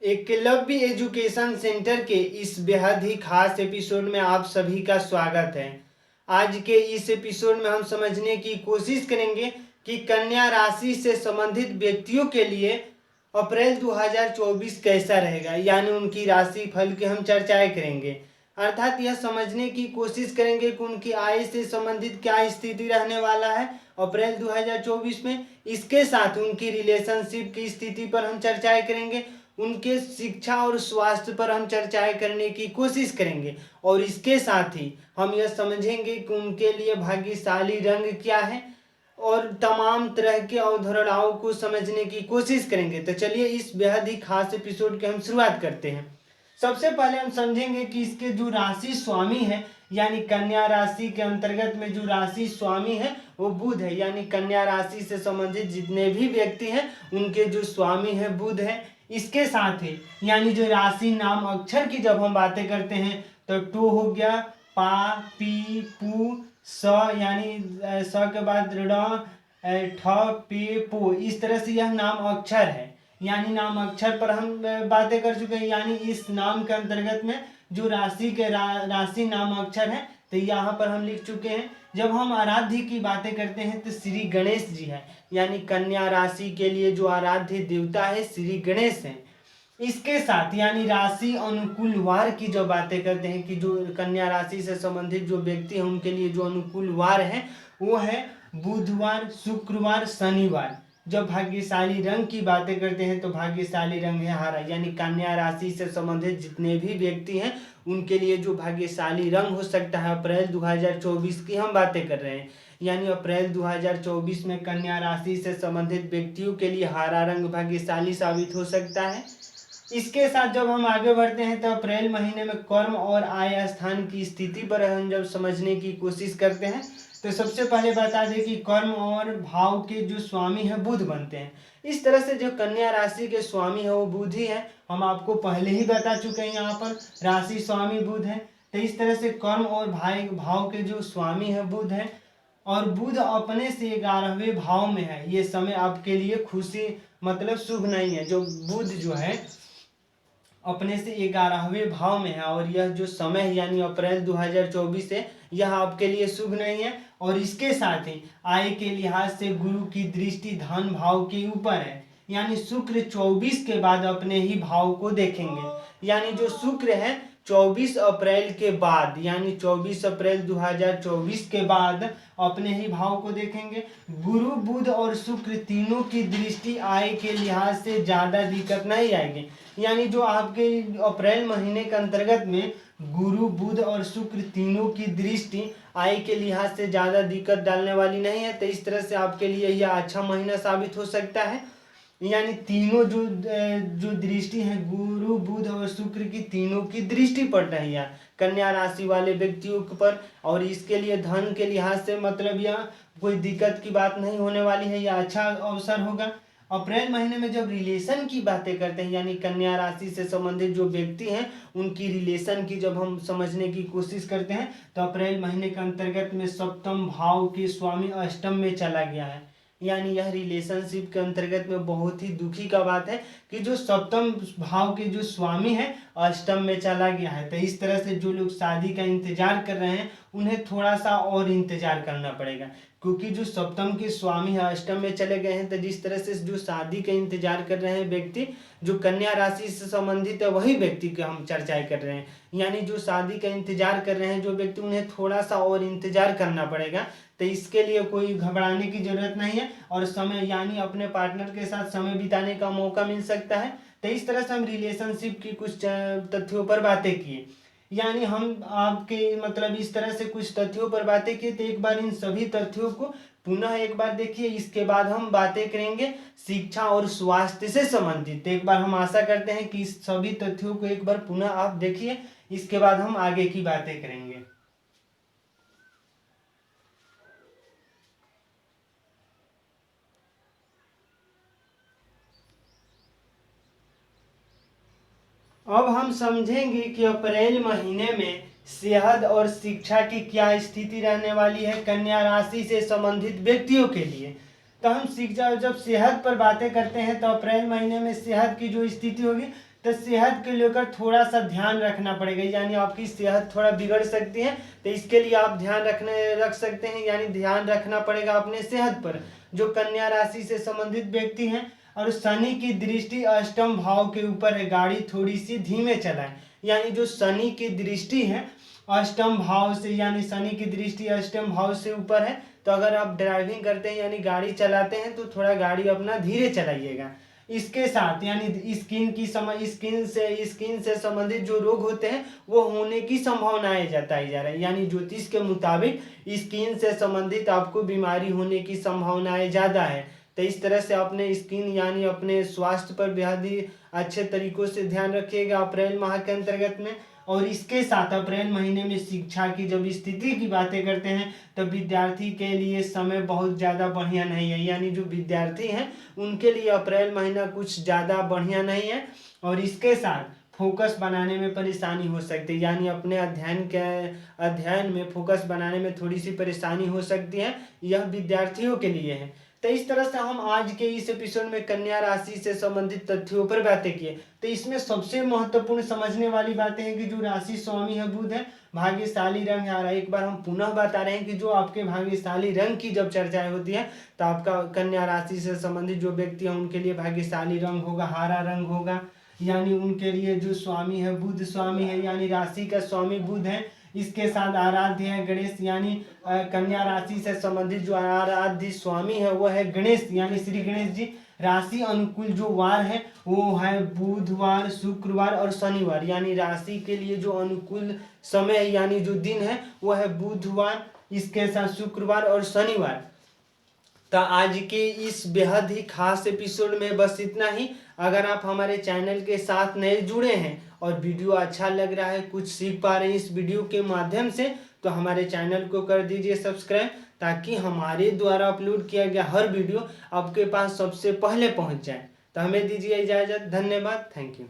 Eklavya education centre के इस बेहद ही खास एपिसोड में आप सभी का स्वागत है। आज के इस एपिसोड में हम समझने की कोशिश करेंगे कि कन्या राशि से संबंधित व्यक्तियों के लिए अप्रैल 2024 कैसा रहेगा, यानी उनकी राशि फल की हम चर्चाएं करेंगे। अर्थात यह समझने की कोशिश करेंगे कि उनकी आय से संबंधित क्या स्थिति रहने वाला है अप्रैल 2024 में। इसके साथ उनकी रिलेशनशिप की स्थिति पर हम चर्चाएं करेंगे, उनके शिक्षा और स्वास्थ्य पर हम चर्चाएं करने की कोशिश करेंगे और इसके साथ ही हम यह समझेंगे कि उनके लिए भाग्यशाली रंग क्या है और तमाम तरह के अवधारणाओं को समझने की कोशिश करेंगे। तो चलिए इस बेहद ही खास एपिसोड की हम शुरुआत करते हैं। सबसे पहले हम समझेंगे कि इसके जो राशि स्वामी है, यानी कन्या राशि के अंतर्गत में जो राशि स्वामी है वो बुध है, यानी कन्या राशि से संबंधित जितने भी व्यक्ति हैं उनके जो स्वामी है बुध है। इसके साथ ही यानी जो राशि नाम अक्षर की जब हम बातें करते हैं तो टू हो गया, पा, पी, पू, स, यानी स के बाद ऋण, ठ, पे, पो, इस तरह से यह नाम अक्षर है। यानी नाम अक्षर पर हम बातें कर चुके हैं, यानी इस नाम के अंतर्गत में जो राशि के राशि नाम अक्षर है तो यहाँ पर हम लिख चुके हैं। जब हम आराध्य की बातें करते हैं तो श्री गणेश जी है, यानी कन्या राशि के लिए जो आराध्य देवता है श्री गणेश है। इसके साथ यानी राशि अनुकूल वार की जो बातें करते हैं कि जो कन्या राशि से संबंधित जो व्यक्ति हैं उनके लिए जो अनुकूल वार है वो है बुधवार, शुक्रवार, शनिवार। जब भाग्यशाली रंग की बातें करते हैं तो भाग्यशाली रंग है हरा, यानी कन्या राशि से संबंधित जितने भी व्यक्ति हैं उनके लिए जो भाग्यशाली रंग हो सकता है अप्रैल 2024 की हम बातें कर रहे हैं। यानी अप्रैल 2024 में कन्या राशि से संबंधित व्यक्तियों के लिए हरा रंग भाग्यशाली साबित हो सकता है। इसके साथ जब हम आगे बढ़ते हैं तो अप्रैल महीने में कर्म और आय स्थान की स्थिति पर हम जब समझने की कोशिश करते हैं तो सबसे पहले बता दें कि कर्म और भाव के जो स्वामी है बुध बनते हैं। इस तरह से जो कन्या राशि के स्वामी है वो बुध ही है, हम आपको पहले ही बता चुके हैं। यहाँ पर राशि स्वामी बुध है, तो इस तरह से कर्म और भाव के जो स्वामी है बुध है और बुध अपने से 11वें भाव में है। ये समय आपके लिए खुशी मतलब शुभ नहीं है। जो बुध जो है अपने से 11वें भाव में है और यह जो समय है यानी अप्रैल 2024 है यह आपके लिए शुभ नहीं है। और इसके साथ ही आय के लिहाज से गुरु की दृष्टि धन भाव के ऊपर है, यानी शुक्र 24 के बाद अपने ही भाव को देखेंगे। यानी जो शुक्र है 24 अप्रैल के बाद, यानी 24 अप्रैल 2024 के बाद अपने ही भाव को देखेंगे। गुरु, बुध और शुक्र तीनों की दृष्टि आय के लिहाज से ज़्यादा दिक्कत नहीं आएगी। यानी जो आपके अप्रैल महीने के अंतर्गत में गुरु, बुध और शुक्र तीनों की दृष्टि आय के लिहाज से ज़्यादा दिक्कत डालने वाली नहीं है। तो इस तरह से आपके लिए यह अच्छा महीना साबित हो सकता है। यानी तीनों जो दृष्टि है गुरु, बुध और शुक्र की तीनों की दृष्टि पड़ रही है कन्या राशि वाले व्यक्तियों पर, और इसके लिए धन के लिहाज से मतलब यह कोई दिक्कत की बात नहीं होने वाली है, यह अच्छा अवसर होगा। अप्रैल महीने में जब रिलेशन की बातें करते हैं यानी कन्या राशि से संबंधित जो व्यक्ति हैं उनकी रिलेशन की जब हम समझने की कोशिश करते हैं तो अप्रैल महीने के अंतर्गत में सप्तम भाव के स्वामी अष्टम में चला गया है। यानी यह रिलेशनशिप के अंतर्गत में बहुत ही दुखी का बात है कि जो सप्तम भाव के जो स्वामी है अष्टम में चला गया है। तो इस तरह से जो लोग शादी का इंतजार कर रहे हैं उन्हें थोड़ा सा और इंतजार करना पड़ेगा, क्योंकि जो सप्तम के स्वामी है अष्टम में चले गए हैं। तो जिस तरह से जो शादी का इंतजार कर रहे हैं व्यक्ति जो कन्या राशि से संबंधित है वही व्यक्ति की हम चर्चाएं कर रहे हैं। यानी जो शादी का इंतजार कर रहे हैं जो व्यक्ति उन्हें थोड़ा सा और इंतजार करना पड़ेगा। तो इसके लिए कोई घबराने की जरूरत नहीं है और समय यानी अपने पार्टनर के साथ समय बिताने का मौका मिल सकता है। तो इस तरह से हम रिलेशनशिप की कुछ तथ्यों पर बातें किए, यानी हम आपके मतलब इस तरह से कुछ तथ्यों पर बातें की। तो एक बार इन सभी तथ्यों को पुनः एक बार देखिए, इसके बाद हम बातें करेंगे शिक्षा और स्वास्थ्य से संबंधित। एक बार हम आशा करते हैं कि इस सभी तथ्यों को एक बार पुनः आप देखिए, इसके बाद हम आगे की बातें करेंगे। अब हम समझेंगे कि अप्रैल महीने में सेहत और शिक्षा की क्या स्थिति रहने वाली है कन्या राशि से संबंधित व्यक्तियों के लिए। तो हम सीख जाओ, जब सेहत पर बातें करते हैं तो अप्रैल महीने में सेहत की जो स्थिति होगी तो सेहत के लेकर थोड़ा सा ध्यान रखना पड़ेगा, यानी आपकी सेहत थोड़ा बिगड़ सकती है। तो इसके लिए आप ध्यान रख सकते हैं, यानी ध्यान रखना पड़ेगा अपने सेहत पर। जो कन्या राशि से संबंधित व्यक्ति हैं और शनि की दृष्टि अष्टम भाव के ऊपर है, गाड़ी थोड़ी सी धीमे चलाएं। यानी जो शनि की दृष्टि है अष्टम भाव से, यानी शनि की दृष्टि अष्टम भाव से ऊपर है, तो अगर आप ड्राइविंग करते हैं यानी गाड़ी चलाते हैं तो थोड़ा गाड़ी अपना धीरे चलाइएगा। इसके साथ यानी स्किन से संबंधित जो रोग होते हैं वो होने की संभावनाएं जताई जा रही है, यानी ज्योतिष के मुताबिक स्किन से संबंधित आपको बीमारी होने की संभावनाएं ज़्यादा है। तो इस तरह से अपने स्किन यानी अपने स्वास्थ्य पर बेहद ही अच्छे तरीकों से ध्यान रखिएगा अप्रैल माह के अंतर्गत में। और इसके साथ अप्रैल महीने में शिक्षा की जब स्थिति की बातें करते हैं तो विद्यार्थी के लिए समय बहुत ज़्यादा बढ़िया नहीं है, यानी जो विद्यार्थी हैं उनके लिए अप्रैल महीना कुछ ज़्यादा बढ़िया नहीं है। और इसके साथ फोकस बनाने में परेशानी हो सकती है, यानी अपने अध्ययन में फोकस बनाने में थोड़ी सी परेशानी हो सकती है, यह विद्यार्थियों के लिए है। तो इस तरह से हम आज के इस एपिसोड में कन्या राशि से संबंधित तथ्यों पर बातें किए। तो इसमें सबसे महत्वपूर्ण समझने वाली बातें हैं कि जो राशि स्वामी है बुध है, भाग्यशाली रंग है। और एक बार हम पुनः बता रहे हैं कि जो आपके भाग्यशाली रंग की जब चर्चाएं होती है तो आपका कन्या राशि से संबंधित जो व्यक्ति हैं उनके लिए भाग्यशाली रंग होगा हरा रंग होगा, यानी उनके लिए जो स्वामी है बुध स्वामी है, यानी राशि का स्वामी बुध है। इसके साथ आराध्य है गणेश, यानी कन्या राशि से संबंधित जो आराध्य स्वामी है वो है गणेश, यानी श्री गणेश जी। राशि अनुकूल जो वार है वो है बुधवार, शुक्रवार और शनिवार, यानी राशि के लिए जो अनुकूल समय यानी जो दिन है वो है बुधवार, इसके साथ शुक्रवार और शनिवार। तो आज के इस बेहद ही खास एपिसोड में बस इतना ही। अगर आप हमारे चैनल के साथ नए जुड़े हैं और वीडियो अच्छा लग रहा है, कुछ सीख पा रहे हैं इस वीडियो के माध्यम से, तो हमारे चैनल को कर दीजिए सब्सक्राइब, ताकि हमारे द्वारा अपलोड किया गया हर वीडियो आपके पास सबसे पहले पहुंच जाए। तो हमें दीजिए इजाज़त। धन्यवाद। Thank you.